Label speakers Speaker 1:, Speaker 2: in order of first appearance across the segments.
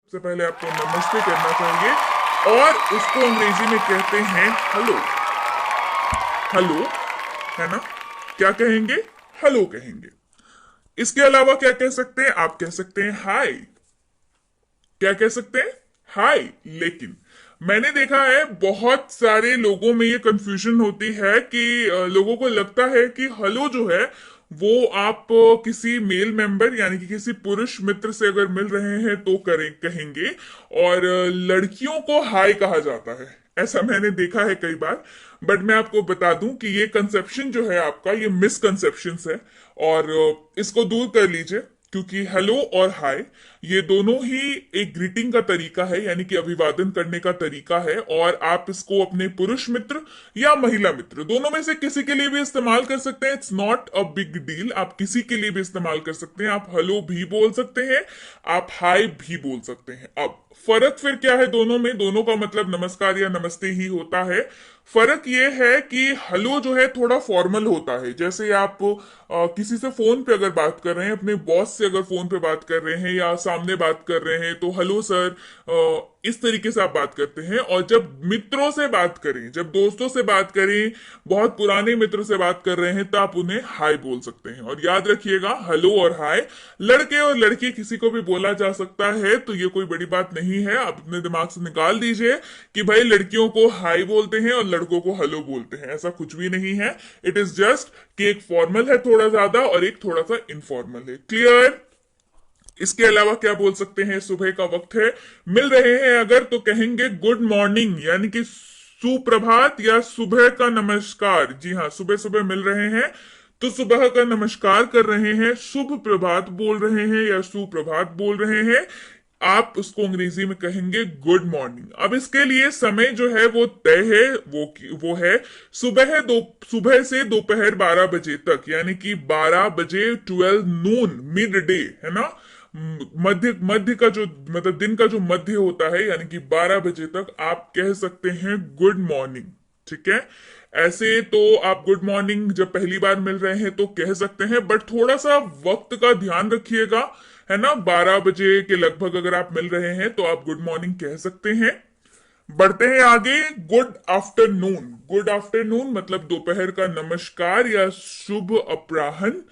Speaker 1: सबसे पहले आपको नमस्ते करना चाहिए और उसको अंग्रेजी में कहते हैं हेलो। हेलो, है ना? क्या कहेंगे? हेलो कहेंगे। इसके अलावा क्या कह सकते हैं? आप कह सकते हैं हाय। क्या कह सकते हैं? हाय। लेकिन मैंने देखा है बहुत सारे लोगों में ये कंफ्यूजन होती है कि लोगों को लगता है कि हेलो जो है वो आप किसी मेल मेंबर यानी कि किसी पुरुष मित्र से अगर मिल रहे हैं तो करें कहेंगे, और लड़कियों को हाय कहा जाता है। ऐसा मैंने देखा है कई बार। बट मैं आपको बता दूं कि ये कंसेप्शन जो है आपका, ये मिसकंसेप्शन है, और इसको दूर कर लीजिए। क्योंकि हेलो और हाय ये दोनों ही एक ग्रीटिंग का तरीका है, यानी कि अभिवादन करने का तरीका है, और आप इसको अपने पुरुष मित्र या महिला मित्र दोनों में से किसी के लिए भी इस्तेमाल कर सकते हैं। It's not a big deal, आप किसी के लिए भी इस्तेमाल कर सकते हैं। आप हेलो भी बोल सकते हैं, आप हाय भी बोल सकते हैं। अब फर्क फिर क्या है दोनों में? दोनों का मतलब नमस्कार या नमस्ते ही होता है। फर्क ये है कि हेलो जो है थोड़ा फॉर्मल होता है। जैसे आप किसी से फोन पे अगर बात कर रहे हैं, अपने बॉस से अगर फोन पे बात कर रहे हैं या सामने बात कर रहे हैं, तो हेलो सर, इस तरीके से आप बात करते हैं। और जब मित्रों से बात करें, जब दोस्तों से बात करें, बहुत पुराने मित्र से बात कर रहे हैं, तो आप उन्हें हाय बोल सकते हैं। और याद रखिएगा, हेलो और हाय लड़के और लड़की किसी को भी बोला जा सकता है, तो ये कोई बड़ी बात नहीं है। आप अपने दिमाग से निकाल दीजिए कि भाई लड़कियों को हाय बोलते हैं और लड़कों को हेलो बोलते हैं, ऐसा कुछ भी नहीं है। इट इज जस्ट कि एक फॉर्मल है थोड़ा ज्यादा और एक थोड़ा सा इनफॉर्मल है। क्लियर? इसके अलावा क्या बोल सकते हैं? सुबह का वक्त है, मिल रहे हैं अगर, तो कहेंगे गुड मॉर्निंग, यानी कि सुप्रभात या सुबह का नमस्कार। जी हाँ, सुबह सुबह मिल रहे हैं तो सुबह का नमस्कार कर रहे हैं, शुभ प्रभात बोल रहे हैं या सुप्रभात बोल रहे हैं, आप उसको अंग्रेजी में कहेंगे गुड मॉर्निंग। अब इसके लिए समय जो है वो तय है, वो है सुबह से दोपहर 12 बजे तक, यानी कि 12 बजे, 12 नून, मिड डे, है ना? मध्य मध्य का जो मतलब दिन का जो मध्य होता है, यानी कि 12 बजे तक आप कह सकते हैं गुड मॉर्निंग। ठीक है? ऐसे तो आप गुड मॉर्निंग जब पहली बार मिल रहे हैं तो कह सकते हैं, बट थोड़ा सा वक्त का ध्यान रखिएगा, है ना? 12 बजे के लगभग अगर आप मिल रहे हैं तो आप गुड मॉर्निंग कह सकते हैं। बढ़ते हैं आगे। Good afternoon. गुड आफ्टरनून मतलब दोपहर का नमस्कार या शुभ अपराह्न,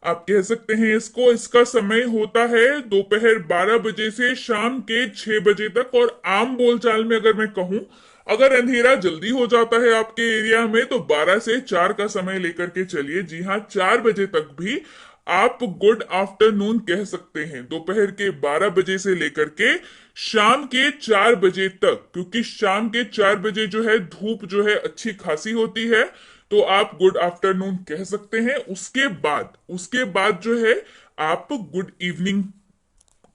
Speaker 1: आप कह सकते हैं इसको। इसका समय होता है दोपहर 12 बजे से शाम के 6 बजे तक। और आम बोलचाल में अगर मैं कहूं, अगर अंधेरा जल्दी हो जाता है आपके एरिया में तो 12 से 4 का समय लेकर के चलिए। जी हाँ, 4 बजे तक भी आप गुड आफ्टरनून कह सकते हैं, दोपहर के 12 बजे से लेकर के शाम के 4 बजे तक। क्योंकि शाम के 4 बजे जो है धूप जो है अच्छी खासी होती है, तो आप गुड आफ्टरनून कह सकते हैं। उसके बाद जो है आप गुड इवनिंग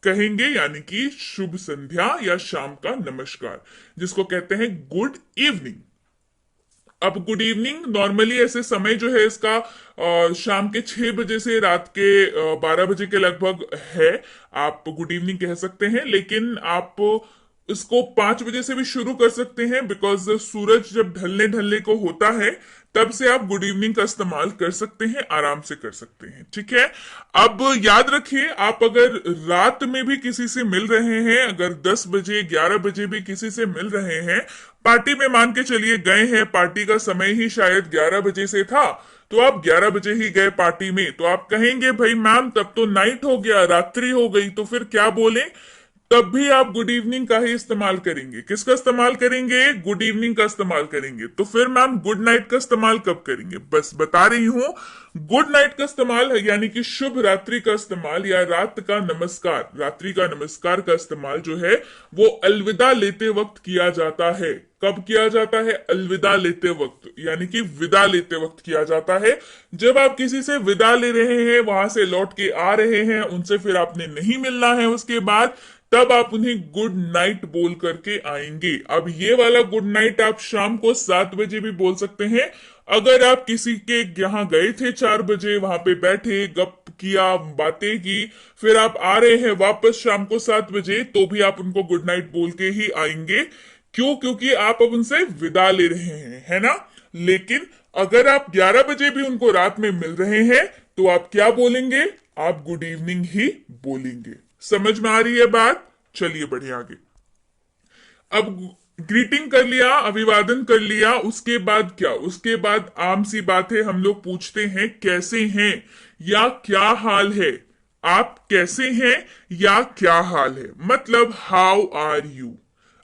Speaker 1: कहेंगे, यानी कि शुभ संध्या या शाम का नमस्कार, जिसको कहते हैं गुड इवनिंग। अब गुड इवनिंग नॉर्मली ऐसे समय जो है इसका शाम के 6 बजे से रात के 12 बजे के लगभग है। आप गुड इवनिंग कह सकते हैं, लेकिन आप इसको 5 बजे से भी शुरू कर सकते हैं, बिकॉज सूरज जब ढलने ढलने को होता है तब से आप गुड इवनिंग का इस्तेमाल कर सकते हैं, आराम से कर सकते हैं। ठीक है? अब याद रखिए, आप अगर रात में भी किसी से मिल रहे हैं, अगर 10 बजे 11 बजे भी किसी से मिल रहे हैं, पार्टी में मान के चलिए गए हैं, पार्टी का समय ही शायद 11 बजे से था, तो आप 11 बजे ही गए पार्टी में, तो आप कहेंगे भाई मैम तब तो नाइट हो गया, रात्रि हो गई, तो फिर क्या बोले? तब भी आप गुड इवनिंग का ही इस्तेमाल करेंगे। किसका इस्तेमाल करेंगे? गुड इवनिंग का इस्तेमाल करेंगे। तो फिर मैम गुड नाइट का इस्तेमाल कब करेंगे? बस बता रही हूं, गुड नाइट का इस्तेमाल है यानी कि शुभ रात्रि का इस्तेमाल या रात का नमस्कार, रात्रि का नमस्कार का इस्तेमाल जो है वो अलविदा लेते वक्त किया जाता है। कब किया जाता है? अलविदा लेते वक्त, यानी कि विदा लेते वक्त किया जाता है। जब आप किसी से विदा ले रहे हैं, वहां से लौट के आ रहे हैं, उनसे फिर आपने नहीं मिलना है उसके बाद, तब आप उन्हें गुड नाइट बोल करके आएंगे। अब ये वाला गुड नाइट आप शाम को 7 बजे भी बोल सकते हैं। अगर आप किसी के यहाँ गए थे 4 बजे, वहां पे बैठे, गप किया, बातें की, फिर आप आ रहे हैं वापस शाम को 7 बजे, तो भी आप उनको गुड नाइट बोल के ही आएंगे। क्यों? क्योंकि आप अब उनसे विदा ले रहे हैं, है ना? लेकिन अगर आप 11 बजे भी उनको रात में मिल रहे हैं तो आप क्या बोलेंगे? आप गुड इवनिंग ही बोलेंगे। समझ में आ रही है बात? चलिए बढ़े आगे। अब ग्रीटिंग कर लिया, अभिवादन कर लिया, उसके बाद क्या? उसके बाद आम सी बात है, हम लोग पूछते हैं कैसे हैं या क्या हाल है। आप कैसे हैं या क्या हाल है, मतलब हाउ आर यू।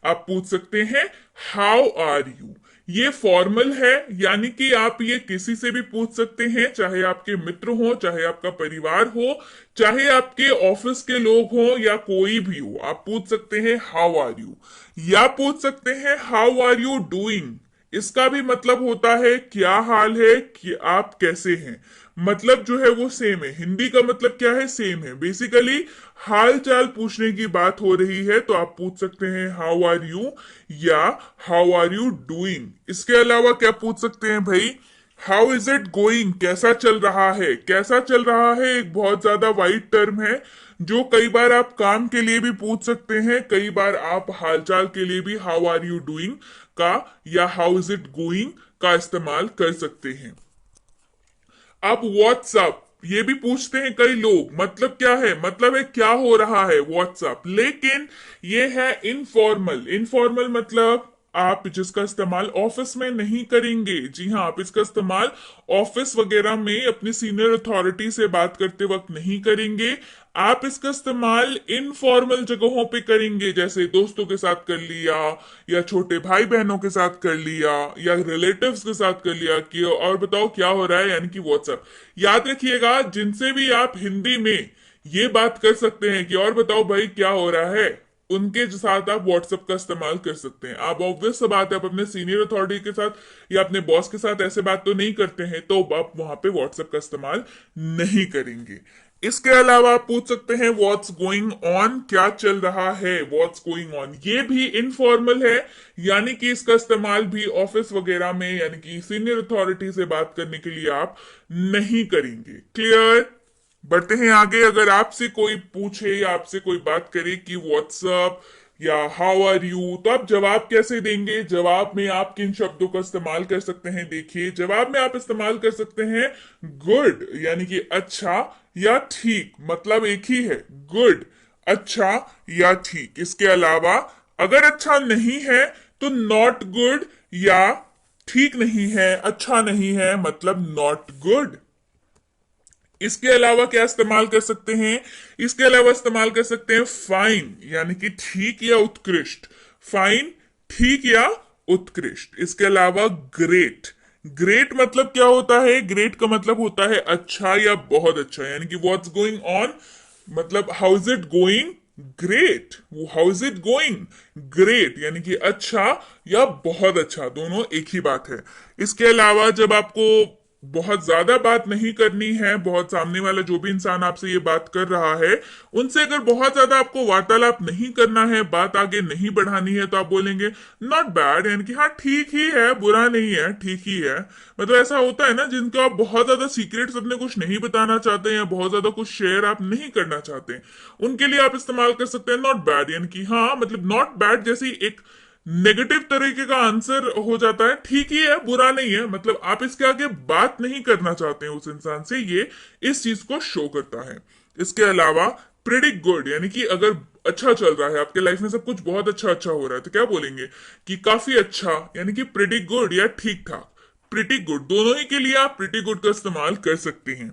Speaker 1: आप पूछ सकते हैं हाउ आर यू। ये फॉर्मल है, यानी कि आप ये किसी से भी पूछ सकते हैं, चाहे आपके मित्र हो, चाहे आपका परिवार हो, चाहे आपके ऑफिस के लोग हो, या कोई भी हो, आप पूछ सकते हैं हाउ आर यू। या पूछ सकते हैं हाउ आर यू डूइंग। इसका भी मतलब होता है क्या हाल है, कि आप कैसे हैं। मतलब जो है वो सेम है, हिंदी का मतलब क्या है, सेम है। बेसिकली हाल चाल पूछने की बात हो रही है तो आप पूछ सकते हैं हाउ आर यू या हाउ आर यू डूइंग। इसके अलावा क्या पूछ सकते हैं भाई, हाउ इज इट गोइंग, कैसा चल रहा है। कैसा चल रहा है एक बहुत ज्यादा वाइड टर्म है, जो कई बार आप काम के लिए भी पूछ सकते हैं, कई बार आप हालचाल के लिए भी हाउ आर यू डूइंग का या हाउ इज इट गोइंग का इस्तेमाल कर सकते हैं। अब व्हाट्सअप ये भी पूछते हैं कई लोग, मतलब क्या है, मतलब है क्या हो रहा है व्हाट्सअप, लेकिन ये है इनफॉर्मल। इनफॉर्मल मतलब आप जिसका इस्तेमाल ऑफिस में नहीं करेंगे। जी हाँ, आप इसका इस्तेमाल ऑफिस वगैरह में अपनी सीनियर अथॉरिटी से बात करते वक्त नहीं करेंगे। आप इसका इस्तेमाल इनफॉर्मल जगहों पे करेंगे, जैसे दोस्तों के साथ कर लिया, या छोटे भाई बहनों के साथ कर लिया, या रिलेटिव्स के साथ कर लिया कि और बताओ क्या हो रहा है, यानी कि व्हाट्सएप। याद रखिएगा, जिनसे भी आप हिंदी में ये बात कर सकते हैं कि और बताओ भाई क्या हो रहा है, उनके साथ आप व्हाट्सएप का इस्तेमाल कर सकते हैं। आप ऑब्वियस सा बात है, आप अपने सीनियर अथॉरिटी के साथ या अपने बॉस के साथ ऐसे बात तो नहीं करते हैं, तो आप वहां पे व्हाट्सएप का इस्तेमाल नहीं करेंगे। इसके अलावा आप पूछ सकते हैं व्हाट्स गोइंग ऑन, क्या चल रहा है, व्हाट्स गोइंग ऑन। ये भी इनफॉर्मल है, यानी कि इसका इस्तेमाल भी ऑफिस वगैरह में, यानी कि सीनियर अथॉरिटी से बात करने के लिए आप नहीं करेंगे। क्लियर? बढ़ते हैं आगे। अगर आपसे कोई पूछे या आपसे कोई बात करे कि व्हाट्सअप या हाउ आर यू, तो आप जवाब कैसे देंगे? जवाब में आप किन शब्दों का इस्तेमाल कर सकते हैं? देखिए, जवाब में आप इस्तेमाल कर सकते हैं गुड, यानी कि अच्छा या ठीक, मतलब एक ही है, गुड, अच्छा या ठीक। इसके अलावा अगर अच्छा नहीं है तो नॉट गुड, या ठीक नहीं है, अच्छा नहीं है, मतलब नॉट गुड। इसके अलावा क्या इस्तेमाल कर सकते हैं? इसके अलावा इस्तेमाल कर सकते हैं फाइन, यानी कि ठीक या उत्कृष्ट। फाइन, ठीक या उत्कृष्ट। इसके अलावा ग्रेट। ग्रेट मतलब क्या होता है? ग्रेट का मतलब होता है अच्छा या बहुत अच्छा, यानी कि व्हाट्स गोइंग ऑन, मतलब how is it going great. How is it going great, यानी कि अच्छा या बहुत अच्छा, दोनों एक ही बात है। इसके अलावा जब आपको बहुत ज्यादा बात नहीं करनी है, बहुत सामने वाला जो भी इंसान आपसे ये बात कर रहा है उनसे अगर बहुत ज्यादा आपको वार्तालाप नहीं करना है, बात आगे नहीं बढ़ानी है, तो आप बोलेंगे नॉट बैड, यानी कि हाँ ठीक ही है, बुरा नहीं है, ठीक ही है। मतलब ऐसा होता है ना, जिनको आप बहुत ज्यादा सीक्रेट्स अपने कुछ नहीं बताना चाहते हैं, बहुत ज्यादा कुछ शेयर आप नहीं करना चाहते, उनके लिए आप इस्तेमाल कर सकते हैं नॉट बैड, यानी कि हाँ, मतलब नॉट बैड जैसी एक नेगेटिव तरीके का आंसर हो जाता है, ठीक ही है, बुरा नहीं है, मतलब आप इसके आगे बात नहीं करना चाहते हैं उस इंसान से, ये इस चीज को शो करता है। इसके अलावा प्रिटी गुड, यानी कि अगर अच्छा चल रहा है आपके लाइफ में, सब कुछ बहुत अच्छा अच्छा हो रहा है, तो क्या बोलेंगे कि काफी अच्छा, यानी कि प्रिटी गुड या ठीक ठाक। प्रिटी गुड, दोनों ही के लिए आप प्रिटी गुड का इस्तेमाल कर सकते हैं।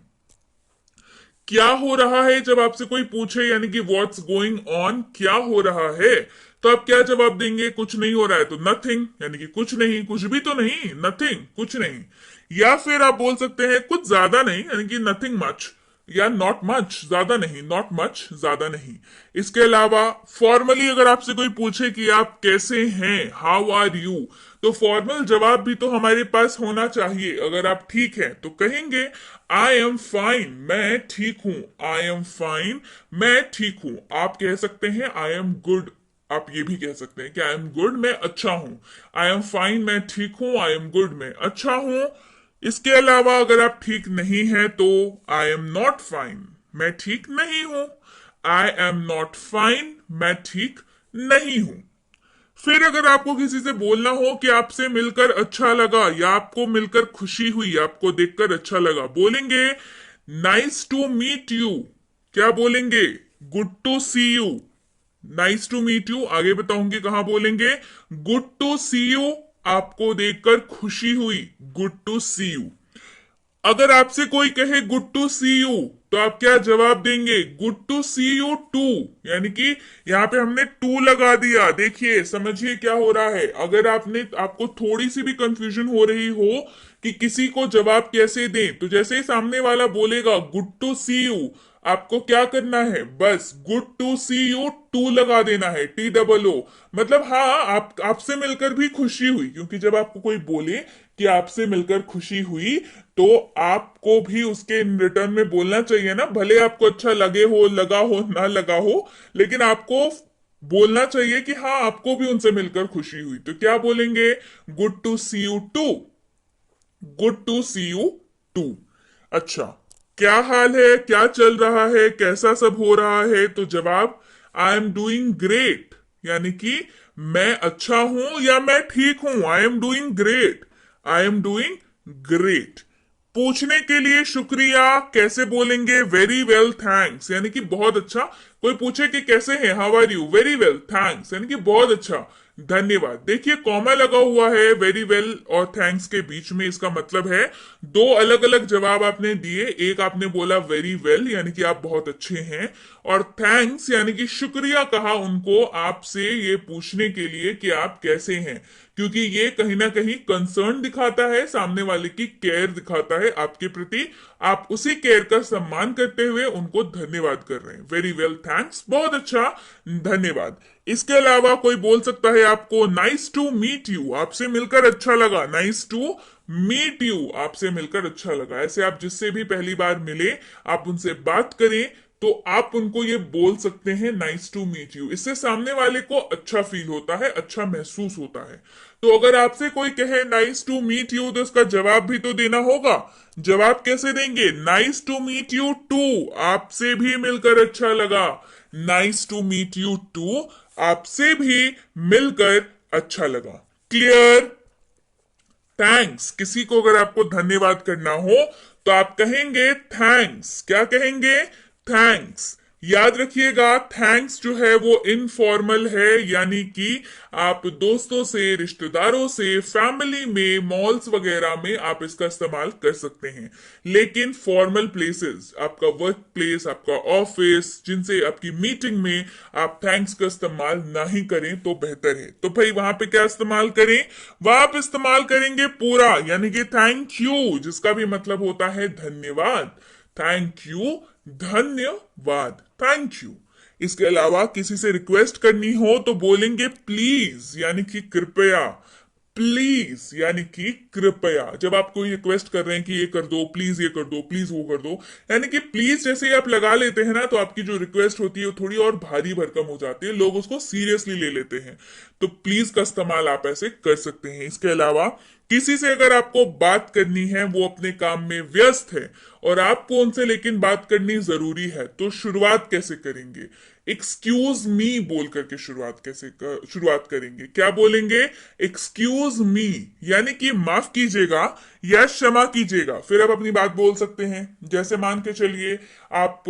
Speaker 1: क्या हो रहा है, जब आपसे कोई पूछे, यानी कि व्हाट्स गोइंग ऑन, क्या हो रहा है, तो आप क्या जवाब देंगे? कुछ नहीं हो रहा है तो नथिंग, यानी कि कुछ नहीं, कुछ भी तो नहीं, नथिंग, कुछ नहीं। या फिर आप बोल सकते हैं कुछ ज्यादा नहीं, यानी कि नथिंग मच, या नॉट मच, ज्यादा नहीं, नॉट मच, ज्यादा नहीं। इसके अलावा फॉर्मली अगर आपसे कोई पूछे कि आप कैसे हैं, हाउ आर यू, तो फॉर्मल जवाब भी तो हमारे पास होना चाहिए। अगर आप ठीक हैं तो कहेंगे आई एम फाइन, मैं ठीक हूं, आई एम फाइन, मैं ठीक हूं। आप कह सकते हैं आई एम गुड, आप ये भी कह सकते हैं कि आई एम गुड, मैं अच्छा हूं। आई एम फाइन, मैं ठीक हूं, आई एम गुड, मैं अच्छा हूं। इसके अलावा अगर आप ठीक नहीं है तो आई एम नॉट फाइन, मैं ठीक नहीं हूं। आई एम नॉट फाइन, मैं ठीक नहीं हूं। फिर अगर आपको किसी से बोलना हो कि आपसे मिलकर अच्छा लगा, या आपको मिलकर खुशी हुई, आपको देखकर अच्छा लगा, बोलेंगे नाइस टू मीट यू। क्या बोलेंगे? Good to see you. Nice to meet you आगे बताऊंगी कहां बोलेंगे। गुड टू सी यू, आपको देखकर खुशी हुई, गुड टू सी यू। अगर आपसे कोई कहे गुड टू सी यू, तो आप क्या जवाब देंगे? Good to see you too, यानी कि यहाँ पे हमने टू लगा दिया। देखिए समझिए क्या हो रहा है। अगर आपको थोड़ी सी भी कंफ्यूजन हो रही हो कि किसी को जवाब कैसे दें, तो जैसे ही सामने वाला बोलेगा गुड टू सी यू, आपको क्या करना है? बस good to see you too लगा देना है, TOO। मतलब हाँ, आपसे मिलकर भी खुशी हुई, क्योंकि जब आपको कोई बोले कि आपसे मिलकर खुशी हुई, तो आपको भी उसके रिटर्न में बोलना चाहिए ना। भले आपको अच्छा लगे हो, लगा हो, ना लगा हो, लेकिन आपको बोलना चाहिए कि हाँ आपको भी उनसे मिलकर खुशी हुई। तो क्या बोलेंगे? Good to see you too, good to see you too. अच्छा, क्या हाल है, क्या चल रहा है, कैसा सब हो रहा है? तो जवाब आई एम डूइंग ग्रेट, यानी कि मैं अच्छा हूं या मैं ठीक हूं। I am doing great, I am doing great. पूछने के लिए शुक्रिया कैसे बोलेंगे? वेरी वेल थैंक्स, यानी कि बहुत अच्छा। कोई पूछे कि कैसे हैं, how are you, very well thanks, यानी कि बहुत अच्छा, धन्यवाद। देखिए कॉमा लगा हुआ है वेरी वेल और थैंक्स के बीच में, इसका मतलब है दो अलग अलग जवाब आपने दिए। एक आपने बोला वेरी वेल, यानी कि आप बहुत अच्छे हैं, और थैंक्स यानी कि शुक्रिया कहा उनको आपसे ये पूछने के लिए कि आप कैसे हैं, क्योंकि ये कहीं ना कहीं कंसर्न दिखाता है, सामने वाले की केयर दिखाता है आपके प्रति। आप उसी केयर का सम्मान करते हुए उनको धन्यवाद कर रहे हैं। वेरी वेल थैंक्स, बहुत अच्छा, धन्यवाद। इसके अलावा कोई बोल सकता है आपको नाइस टू मीट यू, आपसे मिलकर अच्छा लगा। नाइस टू मीट यू, आपसे मिलकर अच्छा लगा। ऐसे आप जिससे भी पहली बार मिले, आप उनसे बात करें, तो आप उनको ये बोल सकते हैं नाइस टू मीट यू। इससे सामने वाले को अच्छा फील होता है, अच्छा महसूस होता है। तो अगर आपसे कोई कहे नाइस टू मीट यू, तो इसका जवाब भी तो देना होगा। जवाब कैसे देंगे? Nice to meet you too, आपसे भी मिलकर अच्छा लगा। Nice to meet you too, आपसे भी मिलकर अच्छा लगा। क्लियर? थैंक्स, किसी को अगर आपको धन्यवाद करना हो तो आप कहेंगे थैंक्स। क्या कहेंगे? थैंक्स। याद रखिएगा, थैंक्स जो है वो इनफॉर्मल है, यानी कि आप दोस्तों से, रिश्तेदारों से, फैमिली में, मॉल्स वगैरह में आप इसका इस्तेमाल कर सकते हैं। लेकिन फॉर्मल प्लेसेस, आपका वर्क प्लेस, आपका ऑफिस, जिनसे आपकी मीटिंग में आप थैंक्स का इस्तेमाल नहीं करें तो बेहतर है। तो भाई वहां पे क्या इस्तेमाल करें? वहां आप इस्तेमाल करेंगे पूरा, यानी कि थैंक यू, जिसका भी मतलब होता है धन्यवाद। थैंक यू, धन्यवाद, थैंक यू। इसके अलावा किसी से रिक्वेस्ट करनी हो तो बोलेंगे प्लीज, यानी कि कृपया। प्लीज यानी कि कृपया। जब आप कोई रिक्वेस्ट कर रहे हैं कि ये कर दो प्लीज, ये कर दो प्लीज, वो कर दो, यानी कि प्लीज जैसे ही आप लगा लेते हैं ना, तो आपकी जो रिक्वेस्ट होती है वो थोड़ी और भारी भरकम हो जाती है, लोग उसको सीरियसली ले लेते हैं। तो प्लीज का इस्तेमाल आप ऐसे कर सकते हैं। इसके अलावा किसी से अगर आपको बात करनी है, वो अपने काम में व्यस्त है और आपको उनसे लेकिन बात करनी जरूरी है, तो शुरुआत कैसे करेंगे? एक्सक्यूज मी बोल करके शुरुआत करेंगे। क्या बोलेंगे? एक्सक्यूज मी, यानी कि माफ कीजिएगा या क्षमा कीजिएगा। फिर आप अपनी बात बोल सकते हैं। जैसे मान के चलिए आप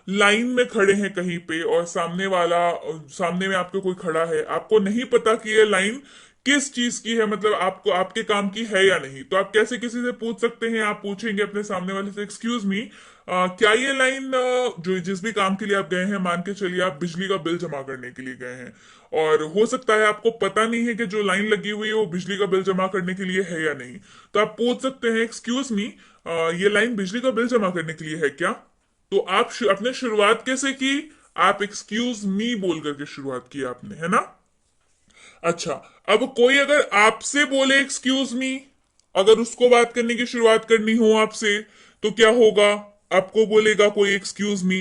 Speaker 1: लाइन में खड़े हैं कहीं पे, और सामने में आपके कोई खड़ा है, आपको नहीं पता कि ये लाइन किस चीज की है, मतलब आपको आपके काम की है या नहीं। तो आप कैसे किसी से पूछ सकते हैं? आप पूछेंगे अपने सामने वाले से, एक्सक्यूज मी, क्या ये लाइन जो जिस भी काम के लिए आप गए हैं, मान के चलिए आप बिजली का बिल जमा करने के लिए गए हैं, और हो सकता है आपको पता नहीं है कि जो लाइन लगी हुई है वो बिजली का बिल जमा करने के लिए है या नहीं। तो आप पूछ सकते हैं एक्सक्यूज मी, ये लाइन बिजली का बिल जमा करने के लिए है क्या? तो आप अपने शुरुआत कैसे की? आप एक्सक्यूज मी बोल करके शुरुआत की आपने, है ना? अच्छा, अब कोई अगर आपसे बोले एक्सक्यूज मी, अगर उसको बात करने की शुरुआत करनी हो आपसे, तो क्या होगा? आपको बोलेगा कोई एक्सक्यूज मी,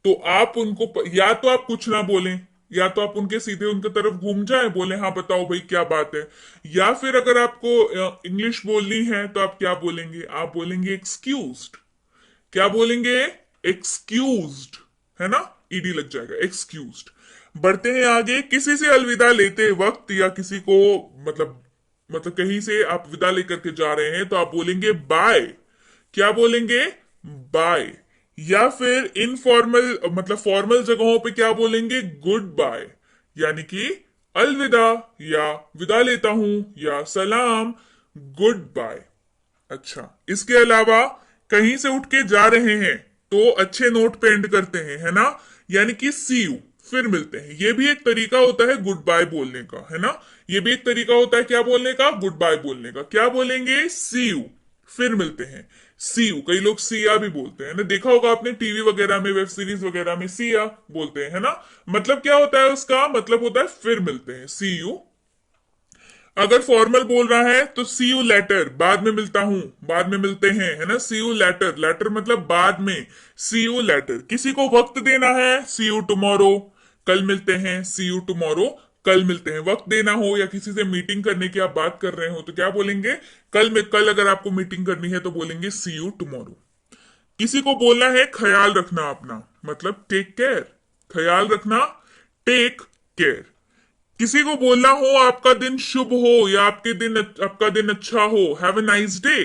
Speaker 1: तो आप उनको या तो आप कुछ ना बोलें, या तो आप उनके सीधे उनके तरफ घूम जाए, बोले हाँ बताओ भाई क्या बात है। या फिर अगर आपको इंग्लिश बोलनी है तो आप क्या बोलेंगे? आप बोलेंगे एक्सक्यूज्ड। क्या बोलेंगे? एक्सक्यूज्ड, है ना? ईडी लग जाएगा, एक्सक्यूज्ड। बढ़ते हैं आगे। किसी से अलविदा लेते वक्त, या किसी को मतलब कहीं से आप विदा लेकर के जा रहे हैं, तो आप बोलेंगे बाय। क्या बोलेंगे? बाय। या फिर इनफॉर्मल मतलब फॉर्मल जगहों पे क्या बोलेंगे, गुड बाय, यानी कि अलविदा, या विदा लेता हूं, या सलाम, गुड बाय। अच्छा, इसके अलावा कहीं से उठ के जा रहे हैं तो अच्छे नोट पे एंड करते हैं, है ना, यानी कि सी यू, फिर मिलते हैं। ये भी एक तरीका होता है गुड बाय बोलने का, है ना, ये भी एक तरीका होता है क्या बोलने का, गुड बाय बोलने का। क्या बोलेंगे, सी यू, फिर मिलते हैं, सी यू। कई लोग सिया भी बोलते हैं ना, देखा होगा आपने टीवी वगैरह में, वेब सीरीज वगैरह में सिया बोलते हैं, है ना। मतलब क्या होता है उसका मतलब होता है फिर मिलते हैं, सी यू। अगर फॉर्मल बोल रहा है तो सी यू लेटर, बाद में मिलता हूं, बाद में मिलते हैं, है ना, सी यू लेटर, लेटर मतलब बाद में, सी यू लेटर। किसी को वक्त देना है, सी यू टुमारो, कल मिलते हैं, सी यू टुमारो, कल मिलते हैं। वक्त देना हो या किसी से मीटिंग करने की आप बात कर रहे हो तो क्या बोलेंगे, कल में, कल अगर आपको मीटिंग करनी है तो बोलेंगे सी यू टुमारो। किसी को बोलना है ख्याल रखना अपना, मतलब टेक केयर, ख्याल रखना, टेक केयर। किसी को बोलना हो आपका दिन शुभ हो या आपका दिन अच्छा हो, हैव ए नाइस डे।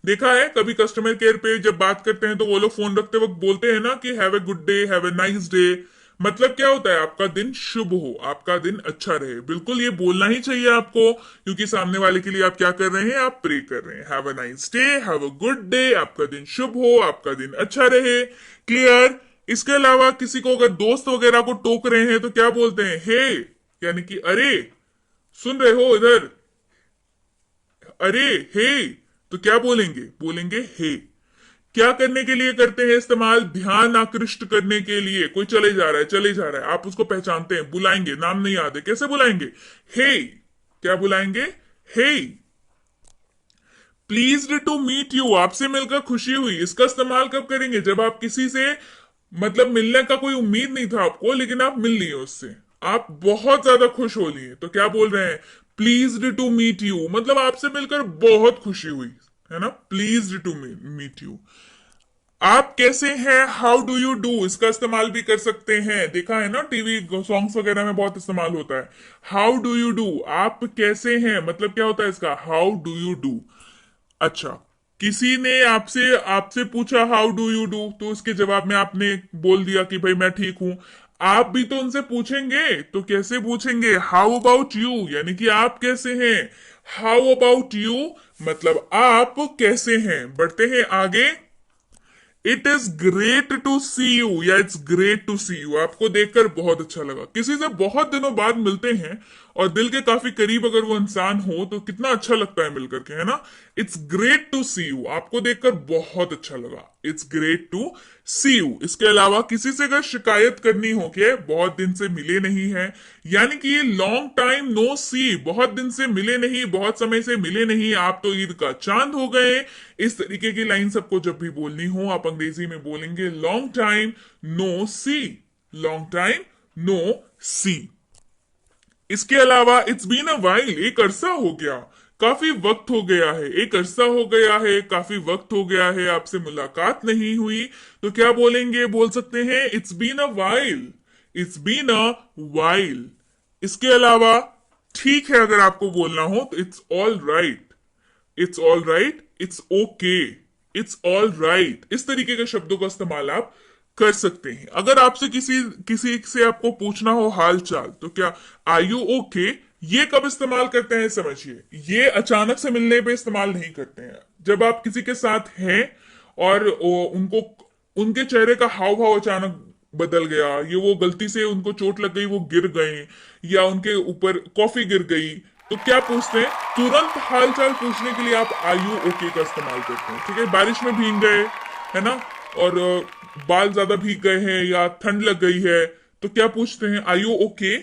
Speaker 1: देखा है कभी कस्टमर केयर पे जब बात करते हैं तो वो लोग फोन रखते वक्त बोलते हैं ना कि have a good day, have a nice day. मतलब क्या होता है, आपका दिन शुभ हो, आपका दिन अच्छा रहे। बिल्कुल ये बोलना ही चाहिए आपको, क्योंकि सामने वाले के लिए आप क्या कर रहे हैं, आप प्रे कर रहे हैं। Have a nice day, have a good day, आपका दिन शुभ हो, आपका दिन अच्छा रहे। क्लियर। इसके अलावा किसी को अगर दोस्त वगैरह को टोक रहे हैं तो क्या बोलते हैं, हे, यानी कि अरे, सुन रहे हो इधर, अरे, हे। तो क्या बोलेंगे, बोलेंगे हे। क्या करने के लिए करते हैं इस्तेमाल, ध्यान आकृष्ट करने के लिए। कोई चले जा रहा है, चले जा रहा है, आप उसको पहचानते हैं, बुलाएंगे, नाम नहीं याद है, कैसे बुलाएंगे, हे। क्या बुलाएंगे, हे। प्लीज्ड टू मीट यू, आपसे मिलकर खुशी हुई। इसका इस्तेमाल कब करेंगे, जब आप किसी से मतलब मिलने का कोई उम्मीद नहीं था आपको, लेकिन आप मिल लिए उससे, आप बहुत ज्यादा खुश हो लिए, तो क्या बोल रहे हैं, प्लीज्ड टू मीट यू, मतलब आपसे मिलकर बहुत खुशी हुई, है ना, प्लीज्ड टू मीट यू। आप कैसे हैं, हाउ डू यू डू, इसका इस्तेमाल भी कर सकते हैं। देखा है ना टीवी सॉन्ग्स वगैरह में बहुत इस्तेमाल होता है। हाउ डू यू डू, आप कैसे हैं, मतलब क्या होता है इसका, हाउ डू यू डू। अच्छा, किसी ने आपसे आपसे पूछा हाउ डू यू डू, तो उसके जवाब में आपने बोल दिया कि भाई मैं ठीक हूं। आप भी तो उनसे पूछेंगे, तो कैसे पूछेंगे, हाउ अबाउट यू, यानी कि आप कैसे हैं। हाउ अबाउट यू मतलब आप कैसे हैं। बढ़ते हैं आगे। It is great to see you, या it's great to see you, आपको देखकर बहुत अच्छा लगा। किसी से बहुत दिनों बाद मिलते हैं और दिल के काफी करीब अगर वो इंसान हो तो कितना अच्छा लगता है मिलकर के, है ना। It's great to see you, आपको देखकर बहुत अच्छा लगा, it's great to see you. इसके अलावा किसी से अगर शिकायत करनी हो कि बहुत दिन से मिले नहीं है, यानी कि ये लॉन्ग टाइम नो सी, बहुत दिन से मिले नहीं, बहुत समय से मिले नहीं, आप तो ईद का चांद हो गए। इस तरीके की लाइन सबको जब भी बोलनी हो आप अंग्रेजी में बोलेंगे लॉन्ग टाइम नो सी, लॉन्ग टाइम नो सी। इसके अलावा इट्स बीन अ वाइल, एक अरसा हो गया, काफी वक्त हो गया है, एक अरसा हो गया है, काफी वक्त हो गया है, आपसे मुलाकात नहीं हुई, तो क्या बोलेंगे, बोल सकते हैं it's been a while, it's been a while. इसके अलावा ठीक है अगर आपको बोलना हो तो it's all right, it's all right, it's okay, it's all right, इस तरीके के शब्दों का इस्तेमाल आप कर सकते हैं। अगर आपसे किसी किसी से आपको पूछना हो हाल चाल तो क्या आर यू ओके, ये कब इस्तेमाल करते हैं समझिए। ये अचानक से मिलने पे इस्तेमाल नहीं करते हैं। जब आप किसी के साथ हैं और उनको उनके चेहरे का हाव भाव अचानक बदल गया, ये वो गलती से उनको चोट लग गई, वो गिर गए, या उनके ऊपर कॉफी गिर गई, तो क्या पूछते हैं, तुरंत हालचाल पूछने के लिए आप आर यू ओके का इस्तेमाल करते हैं। ठीक है, बारिश में भीग गए, है ना, और बाल ज्यादा भीग गए हैं या ठंड लग गई है, तो क्या पूछते हैं, आर यू ओके।